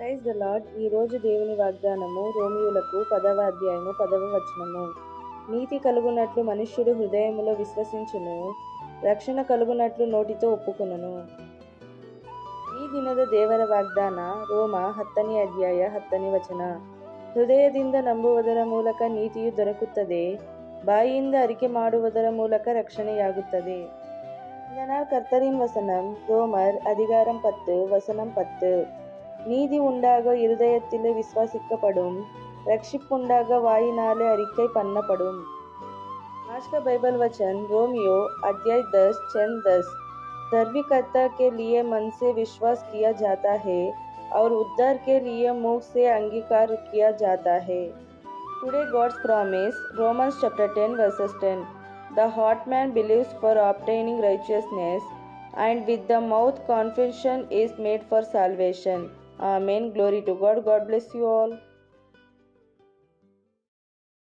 Praise the lord. ఈరోజు దేవుని వాగ్దానము రోమియోలకు 10వ అధ్యాయము 10వ వచనము. నీతి కలుగునట్లు మనుష్యుడు హృదయములో విశ్వసించును, రక్షణ కలుగునట్లు నోటితో ಒಪ್ಪುకొನುನು. ಈ ದಿನದ ದೇವರ ವಾಗ್ದಾನ ರೋಮ 10ನೇ ಅಧ್ಯಾಯ 10ನೇ ವಚನ. ಹೃದಯದಿಂದ ನಂಬುವುದರ ಮೂಲಕ ನೀತಿಯು ದೊರಕುತ್ತದೆ, ಬಾಯಿಯಿಂದ ಅರಿಕೆ ಮಾಡುವುದರ ಮೂಲಕ ರಕ್ಷಣೆಯಾಗುತ್ತದೆ. இதனால் கர்த்தரின் வசனம் ரோமர் அதிகாரம் 10 வசனம் 10. நீதி உண்டாக இருதயத்திலே விசுவாசிக்கப்படும், रक्षिपुंडागा वायिनाले அறிக்கை பண்ணப்படும். आज का बाइबल वचन रोमियो अध्याय 10 चैन 10। धार्मिकता के लिए मन से विश्वास किया जाता है और उद्धार के लिए मुख से अंगीकार किया जाता है। Today God's promise, Romans chapter 10 verses 10. The heart man believes for obtaining righteousness, and with the mouth confession is made for salvation. Amen. Glory to God. God bless you all.